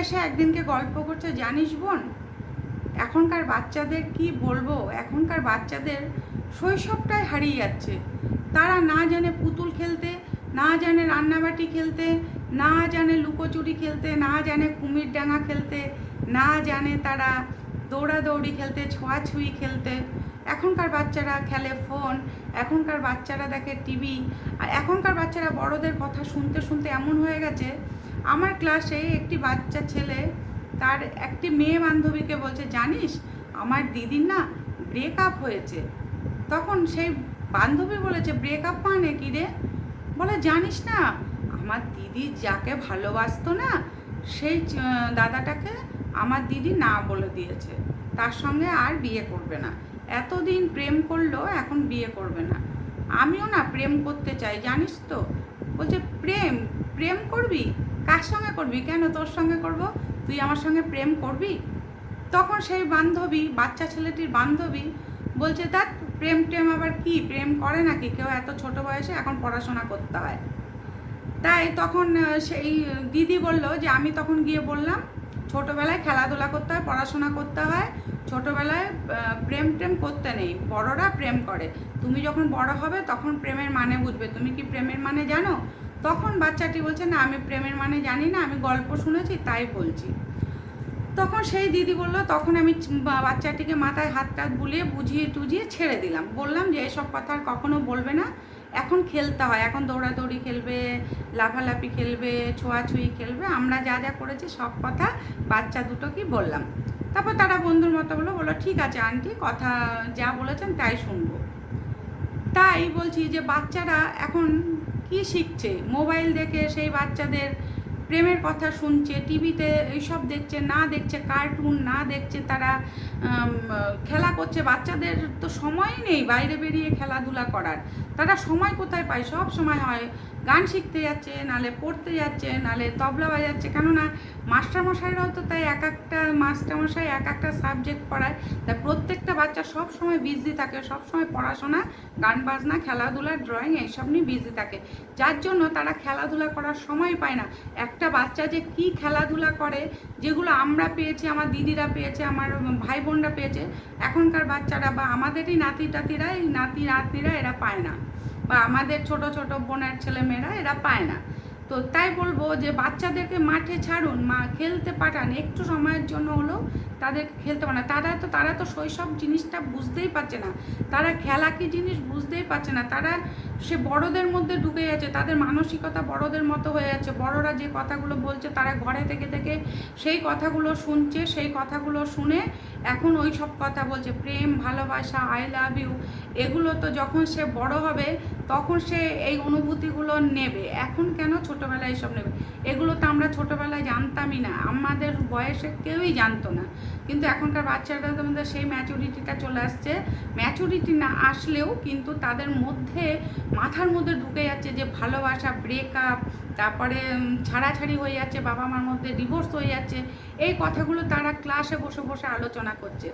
এসে একদিনকে গল্প করছে, জানিস বোন, এখনকার বাচ্চাদের কি বলবো, এখনকার বাচ্চাদের শৈশবটাই হারিয়ে যাচ্ছে। তারা না জানে পুতুল খেলতে, না জানে রান্নাবাটি খেলতে, না জানে লুকোচুরি খেলতে, না জানে কুমির ডাঙা খেলতে, না জানে তারা দৌড়াদৌড়ি খেলতে, ছোঁয়াছুঁয়ি খেলতে। এখনকার বাচ্চারা খেলে ফোন, এখনকার বাচ্চারা দেখে টিভি। আর এখনকার বাচ্চারা বড়দের কথা শুনতে শুনতে এমন হয়ে গেছে। আমার ক্লাসে একটি বাচ্চা ছেলে তার একটি মেয়ে বান্ধবীকে বলছে, জানিস আমার দিদির না ব্রেকআপ হয়েছে। তখন সেই বান্ধবী বলেছে, ব্রেকআপ মানে কী রে? বলে, জানিস না আমার দিদি যাকে ভালোবাসতো না, সেই দাদাটাকে আমার দিদি না বলে দিয়েছে, তার সঙ্গে আর বিয়ে করবে না। এতদিন প্রেম করলো, এখন বিয়ে করবে না। আমিও না প্রেম করতে চাই, জানিস তো। বলছে, প্রেম প্রেম করবি? কার সঙ্গে করবি? কেন তোর সঙ্গে করব, তুই আমার সঙ্গে প্রেম করবি? তখন সেই বান্ধবী, বাচ্চা ছেলেটির বান্ধবী বলছে, দেখ প্রেম টেম আবার কি, প্রেম করে নাকি কেউ এত ছোট বয়সে, এখন পড়াশোনা করতে হয়। তাই তখন সেই দিদি বলল যে, আমি তখন গিয়ে বললাম, ছোটোবেলায় খেলাধুলা করতে হয়, পড়াশোনা করতে হয়, ছোটোবেলায় প্রেম টেম করতে নেই, বড়রা প্রেম করে। তুমি যখন বড় হবে তখন প্রেমের মানে বুঝবে। তুমি কি প্রেমের মানে জানো? তখন বাচ্চাটি বলছে, না আমি প্রেমের মানে জানি না, আমি গল্প শুনেছি তাই বলছি। তখন সেই দিদি বলল, তখন আমি বাচ্চাটিকে মাথায় হাত টাত বুলিয়ে বুঝিয়ে টুজিয়ে ছেড়ে দিলাম। বললাম যে এসব কথা আর কখনো বলবে না, এখন খেলতে হয়, এখন দৌড়াদৌড়ি খেলবে, লাফালাফি খেলবে, ছোঁয়াছুঁয়ি খেলবে। আমরা যা যা করেছি সব কথা বাচ্চা দুটোকেই বললাম। তারপর তারা বন্ধুর মতো বললো, ঠিক আছে আন্টি, কথা যা বলেছেন তাই শুনবো। তাই বলছি যে বাচ্চারা এখন কি শিখছে, মোবাইল দেখে সেই বাচ্চাদের প্রেমের কথা শুনছে, টিভিতে এইসব দেখছে, না দেখছে কার্টুন, না দেখছে তারা খেলা করছে। বাচ্চাদের তো সময়ই নেই বাইরে বেরিয়ে খেলাধুলা করার। তারা সময় কোথায় পায়? সব সময় হয় গান শিখতে যাচ্ছে, নালে পড়তে যাচ্ছে, নালে তবলা বাজাচ্ছে। কেননা মাস্টারমশাইরাও তো তাই, এক একটা মাস্টারমশাই এক একটা সাবজেক্ট পড়ায়। তাই প্রত্যেকটা বাচ্চা সব সময় বিজি থাকে, সব সময় পড়াশোনা, গান বাজনা, খেলাধুলা, ড্রয়িং এইসব নিয়ে বিজি থাকে, যার জন্য তারা খেলাধুলা করার সময় পায় না। একটা বাচ্চা যে কি খেলাধুলা করে, যেগুলো আমরা পেয়েছি, আমার দিদিরা পেয়েছে, আমার ভাই বোনরা পেয়েছে, এখনকার বাচ্চারা বা আমাদেরই নাতি টাতিরা, এই নাতি নাতনিরা এরা পায় না, বা আমাদের ছোট ছোট বোনের ছেলেমেয়েরা এরা পায় না। তো তাই বলবো যে বাচ্চাদেরকে মাঠে ছাড়ুন, খেলতে পাঠান, একটু সময়ের জন্য হলেও তাদেরকে খেলতে পাঠান। তারা তো শৈশব জিনিসটা বুঝতেই পারছে না, তারা খেলা কি জিনিস বুঝতেই পারছে না। তারা সে বড়দের মধ্যে ঢুকে যাচ্ছে, তাদের মানসিকতা বড়দের মতো হয়ে যাচ্ছে। বড়রা যে কথাগুলো বলছে তারা ঘরে থেকে থেকে সেই কথাগুলো শুনছে, সেই কথাগুলো শুনে এখন ওই সব কথা বলছে, প্রেম, ভালোবাসা, আই লাভ ইউ, এগুলো তো যখন সে বড় হবে তখন সে এই অনুভূতিগুলো নেবে। এখন কেন ছোটোবেলায় এইসব নেবে? এগুলো তো আমরা ছোটোবেলায় জানতামই না, আমাদের বয়সে কেউই জানতো না। কিন্তু এখনকার বাচ্চাদের মধ্যে সেই ম্যাচুরিটিটা চলে আসছে। ম্যাচুরিটি না আসলেও কিন্তু তাদের মধ্যে, মাথার মধ্যে ঢুকে যাচ্ছে যে ভালোবাসা, ব্রেকআপ, তারপরে ছাড়াছাড়ি হয়ে যাচ্ছে, বাবা মার মধ্যে ডিভোর্স হয়ে যাচ্ছে, এই কথাগুলো তারা ক্লাসে বসে বসে আলোচনা করছে।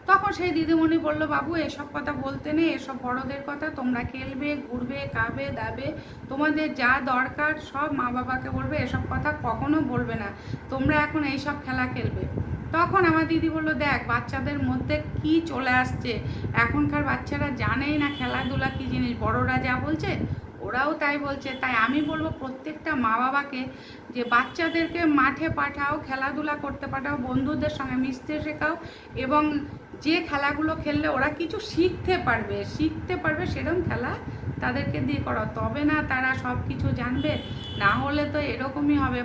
তখন সেই দিদিমণি বললো, বাবু এসব কথা বলতে নেই, এসব বড়দের কথা, তোমরা খেলবে, ঘুরবে, খাবে দাবে, তোমাদের যা দরকার সব মা বাবাকে বলবে, এসব কথা কখনো বলবে না, তোমরা এখন এইসব খেলা খেলবে। তখন আমার দিদি বললো, দেখ বাচ্চাদের মধ্যে কি চলে আসছে, এখনকার বাচ্চারা জানেই না খেলাধুলা কী জিনিস, বড়রা যা বলছে ওরাও তাই বলছে। তাই আমি বলবো প্রত্যেকটা মা বাবাকে যে বাচ্চাদেরকে মাঠে পাঠাও, খেলাধুলা করতে পাঠাও, বন্ধুদের সঙ্গে মিশতে শেখাও, এবং যে খেলাগুলো খেললে ওরা কিছু শিখতে পারবে সেরকম খেলা তাদেরকে দিয়ে করাও, তবে না তারা সব কিছু জানবে। না হলে তো এরকমই হবে।